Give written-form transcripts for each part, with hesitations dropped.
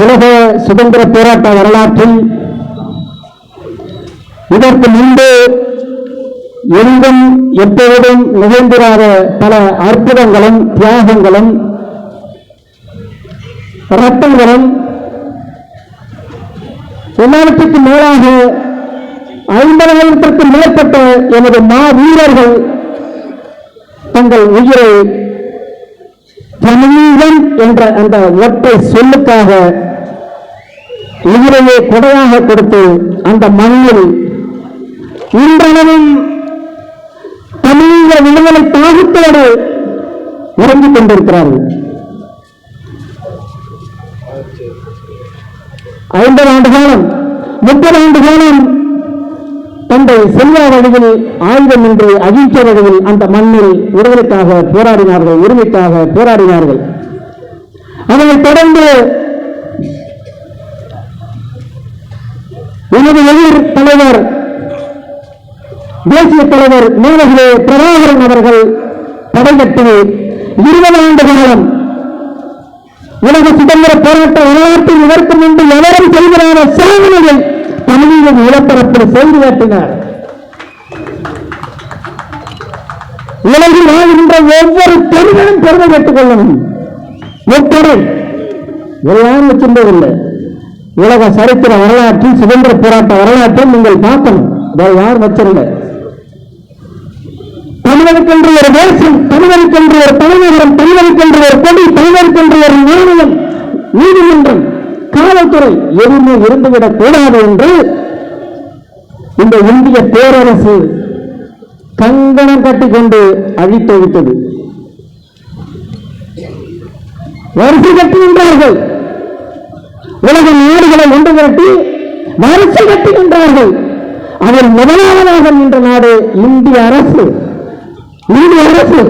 உலக சுதந்திர போராட்ட வரலாற்றில் இதற்கு முன்பு எங்கும் எப்பொழுதும் நிகழ்ந்திராத பல அற்புதங்களும் தியாகங்களும் ரத்தங்களும் எல்லாவற்றுக்கும் மேலாக 50,000க்கும் மேற்பட்ட எனது மாவீரர்கள் தங்கள் உயிரை தமிழன் என்ற அந்த ஒற்றை சொல்லுக்காக உயிரையே கொடையாக கொடுத்து அந்த மண்ணில் இன்றளவும் தமிழக விடுதலை தாகத்தோடு உறங்கிக் கொண்டிருக்கிறார்கள். 50 ஆண்டு காலம் 30 ஆண்டு காலம் தந்தை செல்வா வழியில் ஆயுதம் என்று அகிம்சை வழியில் அந்த மண்ணில் விடுதலைக்காக போராடினார்கள், உரிமைக்காக போராடினார்கள். அதனைத் தொடர்ந்து எனது எதிர் தலைவர் தேசிய தலைவர் மேலகிலே பிரபாகரன் அவர்கள் படைகட்டி 20 ஆண்டு காலம் உலக சுதந்திர போராட்ட வரலாற்றில் இதற்கு முன்பு எவரும் செய்கிறார சாதனையை தமிழின் நிலப்பரப்பில் செய்து காட்டினார். உலகில் வாழ்கின்ற ஒவ்வொரு பெண்களும் பெருமை பெற்றுக் கொள்ளணும். ஒப்படை எல்லாம் வச்சிருந்ததில்லை. உலக சரித்திர வரலாற்றில் சுதந்திர போராட்ட வரலாற்றில் நீங்கள் பார்க்கணும். யார் வச்சிருந்த தமிழருக்கென்று ஒரு தேசம், தமிழருக்கென்று ஒரு தலைநகரம், தமிழருக்கென்று ஒரு கொடி, தமிழருக்கென்று ஒரு மாநிலம், நீதிமன்றம், காவல்துறை எதுவுமே இருந்துவிடக் கூடாது என்று இந்த இந்திய பேரரசு கங்கணம் கட்டிக்கொண்டு அழித்தொழித்தது. வரிசை கட்டுகின்றார்கள். உலக நாடுகளை ஒன்று திரட்டி வரிசை கட்டுகின்றார்கள். அதில் முதலாவதாக நின்ற நாடு இந்திய அரசு. இந்திய அரசு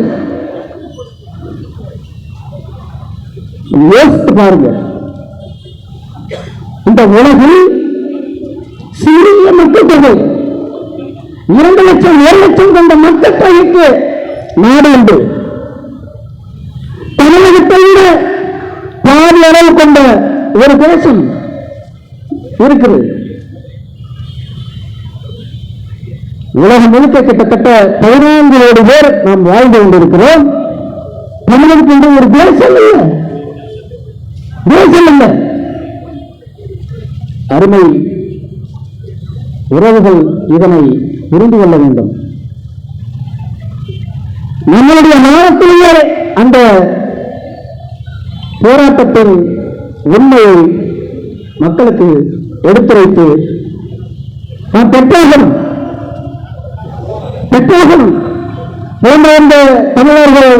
யோசித்து பாருங்க. இந்த உலகில் சிறிய மக்கள் தொகை 2 லட்சம் 1 லட்சம் கொண்ட மக்கள் தொகைக்கு நாடு உண்டு. தமிழகத்தை விட பாதி அளவு கொண்ட ஒரு தேசம் இருக்கிறது. உலகம் முழுக்க கிட்டத்தட்ட 14 கோடி பேர் நாம் வாழ்ந்து கொண்டிருக்கிறோம். தமிழகத்துக்கு என்று ஒரு தேசம் இல்லை, தேசம் இல்லை. அருமை உறவுகள் இதனை புரிந்து கொள்ள வேண்டும். நம்மளுடைய நாளத்திலேயே அந்த போராட்டத்தின் உண்மையை மக்களுக்கு எடுத்துரைத்து நாம் பெற்றாகணும் போன்ற இந்த தமிழர்கள்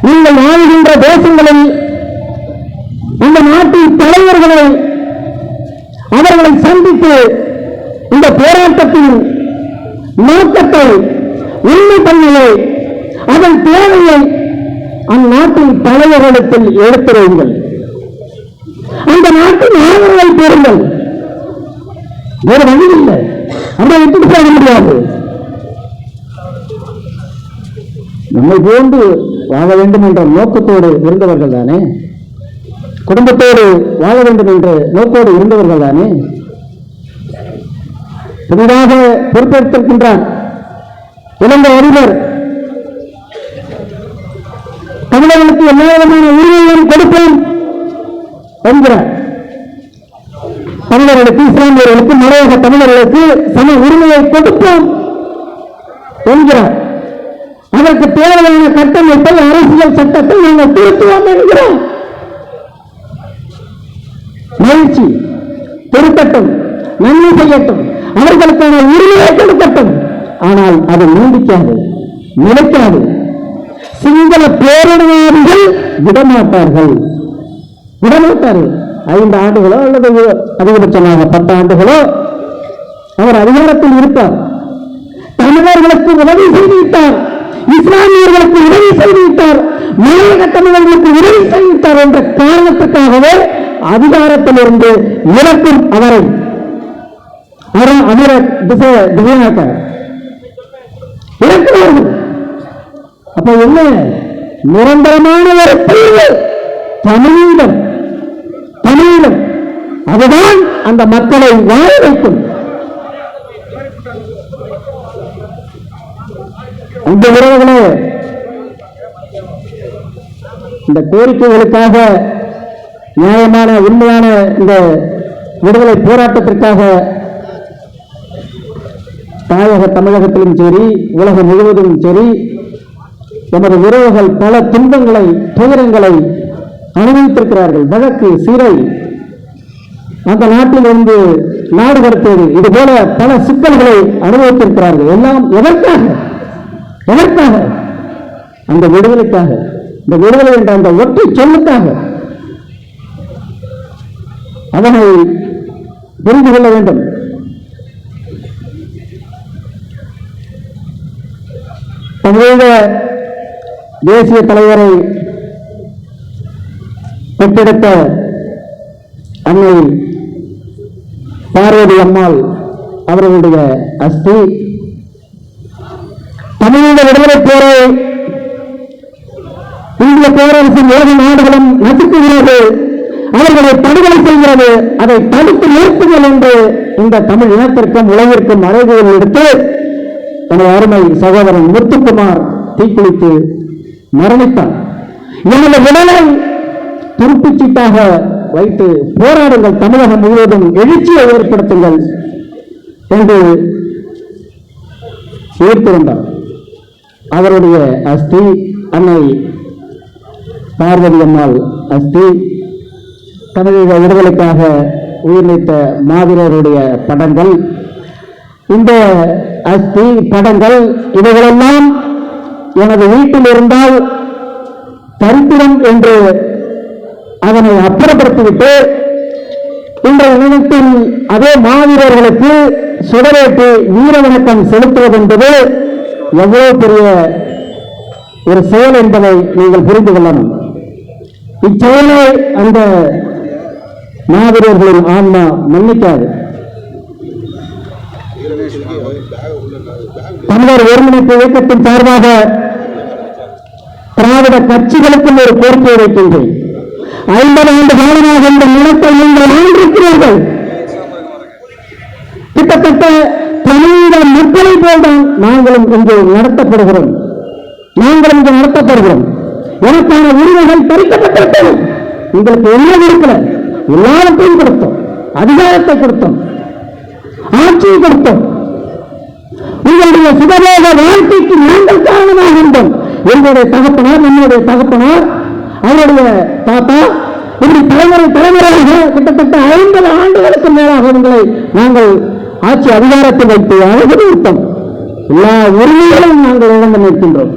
நீங்கள் வாழ்கின்ற தேசங்களில் இந்த நாட்டின் தலைவர்களை அவர்களை சந்தித்து இந்த போராட்டத்தின் நோக்கத்தை, உண்மை தன்மையை, அதன் தேவையை அந்நாட்டின் தலைவர்களிடத்தில் எடுத்துரையுங்கள். அந்த நாட்டின் ஆதரவை பெறுங்கள். வேறு வழி இல்லை. அதை விட்டுட்டு போக முடியாது. நம்மை போன்று வாழ வேண்டும் என்ற நோக்கத்தோடு இருந்தவர்கள் தானே, குடும்பத்தோடு வாழ வேண்டும் என்ற நோக்கோடு இருந்தவர்கள் தானே புதிதாக பொறுப்பேற்றிருக்கின்றார் இலங்கை அதிபர். தமிழர்களுக்கு எல்லா விதமான உரிமையும் கொடுப்போம் என்கிறார். தமிழர்களுக்கு, இஸ்லாமியர்களுக்கு, மலையக தமிழர்களுக்கு சம உரிமையை கொடுப்போம் என்கிறார். அதற்கு தேவையான கட்டமைப்பை, அரசியல் சட்டத்தை நாங்கள் திருத்துவோம் என்கிறோம். மகிழ்ச்சி திருத்தட்டும், நன்மை செய்யட்டும், அவர்களுக்கான உரிமையை கொடுக்கட்டும். ஆனால் அது நீடிக்காது, நிலைக்காது. சிங்கள பேரினவாதிகள் விடமாட்டார்கள். 5 ஆண்டுகளோ அல்லது அதிகபட்சமாக 10 ஆண்டுகளோ அவர் அதிகாரத்தில் இருப்பார். தமிழர்களுக்கு உதவி செய்துவிட்டார், இஸ்லாமியர்களுக்கு உதவி செய்துவிட்டார், மலையக தமிழர்களுக்கு உதவி செய்துவிட்டார் என்ற காரணத்துக்காகவே அதிகாரத்திலிருந்து இறக்கும் அவரை இறக்கிறார்கள். அப்ப என்ன நிரந்தரமான ஒரு தீர்வு தமிழீழம் தமிழீழம் அதுதான் அந்த மக்களை வாழ வைக்கும். இந்த உறவுகளே, இந்த கோரிக்கைகளுக்காக நியாயமான உண்மையான இந்த விடுதலை போராட்டத்திற்காக தாயக தமிழகத்திலும் சரி உலகம் முழுவதும் சரி நமது உறவுகள் பல துன்பங்களை துயரங்களை அனுபவித்திருக்கிறார்கள். வழக்கு, சிறை, அந்த நாட்டிலிருந்து நாடு கடத்தியது, இது போல பல சிக்கல்களை அனுபவித்திருக்கிறார்கள். எல்லாம் எதற்காக? எதற்காக? அந்த விடுதலைக்காக, இந்த விடுதலை என்ற அந்த ஒற்றை சொல்லுக்காக. அதனை புரிந்து கொள்ள வேண்டும். தமிழக தேசிய தலைவரை பெற்றெடுத்த அன்னை பார்வதி அம்மாள் அவர்களுடைய அஸ்தி தமிழக விடுதலை போரை இந்திய பேரரசின் உலக நாடுகளும் நசுக்குகிறது, அவர்களை படுகொலை செய்கிறது. அதை தடுத்து நிறுத்துங்கள் என்று இந்த தமிழ் இனத்திற்கும் உலகிற்கும் அறைகூறல் எடுத்து எனது அருமை சகோதரன் முத்துக்குமார் தீக்குளித்து மரணித்தார். எனது உடலை துருப்பிச்சீட்டாக வைத்து போராடுங்கள், தமிழகம் முழுவதும் எழுச்சியை ஏற்படுத்துங்கள் என்று ஈர்த்து வந்தார். அவருடைய அஸ்தி அன்னை பார்வதி அம்மாள் அஸ்தி, தமிழக விடுதலைக்காக உயிர் நீத்த மாவீரருடைய படங்கள், இந்த அஸ்தி படங்கள் இவைகளெல்லாம் எனது வீட்டில் இருந்தால் தரித்திரம் என்று அதனை அப்புறப்படுத்திவிட்டு இன்றைய தினத்தில் அதே மாவீரர்களுக்கு சுடரேற்றி வீர வணக்கம் செலுத்துவது என்பது எவ்வளவு பெரிய ஒரு செயல் என்பதை நீங்கள் புரிந்து கொள்ளணும். இச்செயலை அந்த மாவீரர்களின் ஆன்மா மன்னிக்காது. தமிழர் ஒருங்கிணைப்பு இயக்கத்தின் சார்பாக திராவிட கட்சிகளுக்கும் ஒரு கோரிக்கை வைக்கின்றேன். 50 ஆண்டு காலமாக இந்த நிலத்தை நீங்கள் ஆண்டிருக்கிறீர்கள். கிட்டத்தட்ட தமிழக மக்களை போல்தான் நாங்களும் இங்கு நடத்தப்படுகிறோம். எனக்கான உரிமைகள் பறிக்கப்பட்டிருக்கிறது. உங்களுக்கு என்ன கொடுக்கல, எல்லாவற்றையும் கொடுத்தோம், அதிகாரத்தை கொடுத்தோம், ஆட்சியை கொடுத்தோம். உங்களுடைய சுகபோக வாழ்க்கைக்கு நாங்கள் காரணமாக இருந்தோம். எங்களுடைய தகப்பனார், நம்முடைய தகப்பனார், அவருடைய தாத்தா, இப்படி தலைமுறையாக கிட்டத்தட்ட 50 ஆண்டுகளுக்கு மேலாக உங்களை நாங்கள் ஆட்சி அதிகாரத்தில் வைத்து அனுபவித்தோம். எல்லா உரிமைகளையும் நாங்கள் இழந்து நிற்கின்றோம்.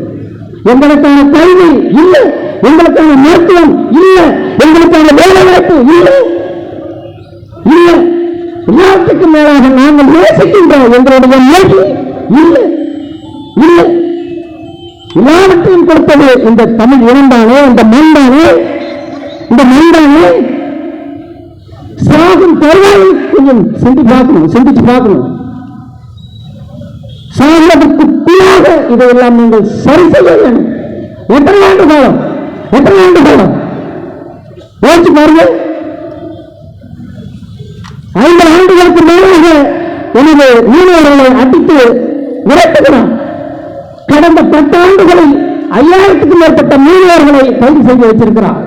எங்களுக்கான கல்வி இல்லை, எங்களுக்கான மருத்துவம் இல்லை, எங்களுக்கான வேலைவாய்ப்பு இல்லை. எல்லாத்துக்கும் மேலாக நாங்கள் நேசிக்கின்றோம் எங்களுடைய மொழி இல்லை. எல்லாவற்றையும் கொடுத்தது இந்த தமிழ் இனம்தானே, இந்த மண்தானே. சாகும் தருவாயை கொஞ்சம் சிந்திச்சு பார்க்கணும். சாகிறதுக்கு பின்னாக இதையெல்லாம் நீங்கள் சரி செய்ய வேண்டும். எத்தனை ஆண்டு காலம் யோசிச்சு பாருங்க. 50 ஆண்டுகளுக்கு மேலாக எனது மீனவர்களை அடித்து விரட்டுகிறான். கடந்த 10 ஆண்டுகளில் 5000க்கும் மேற்பட்ட மீனவர்களை கைது செய்து வைத்திருக்கிறார்.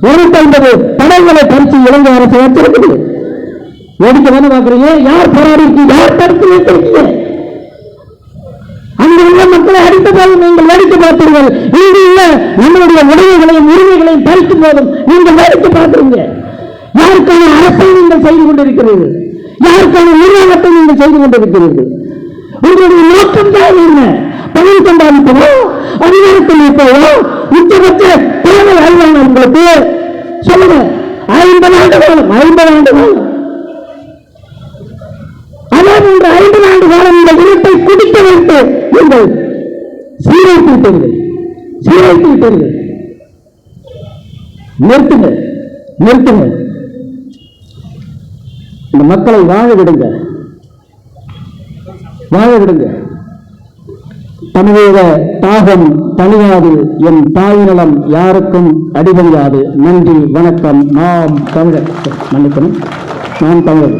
250 படங்களை பறித்து இலங்கை அரசு வச்சிருக்குது. வேடிக்கை தானே பார்க்கிறீங்க? யார் போராடி இருக்கீங்க? யார் தடுத்து வைத்திருக்கீங்க? அங்கு உள்ள மக்களை அடித்த போது நீங்கள் வேடிக்கை பார்த்தீர்கள். இங்கு உள்ள நம்மளுடைய உடைமைகளையும் உரிமைகளையும் பறிக்கும் போதும் நீங்கள் வேடிக்கை பார்க்கிறீங்க. யாருக்கான அரசை நீங்கள் செய்து கொண்டிருக்கிறீர்கள்? யாருக்கான நிர்வாகத்தை நீங்கள் செய்து கொண்டிருக்கிறீர்கள்? உங்களுடைய நோக்கம் தான் என்ன? பணம் சம்பாதிப்பதோ, அதிகாரத்தில் இருப்பதோ, உச்சபட்ச தேவை அறிவாங்க உங்களுக்கு சொல்லுங்க. 50 ஆண்டு காலம் அதாவது இந்த 50 ஆண்டு காலம் இந்த இனத்தை குடிக்க வைத்து நீங்கள் சீரைத்து விட்டீர்கள். நிறுத்துங்க. இந்த மக்களை வாழ விடுங்க. தமிழக தாகம் தனியாது, என் தாய் நலம் யாருக்கும் அடிபணியாது. நன்றி, வணக்கம். நாம் தமிழர். மன்னிக்கணும், நாம் தமிழர்.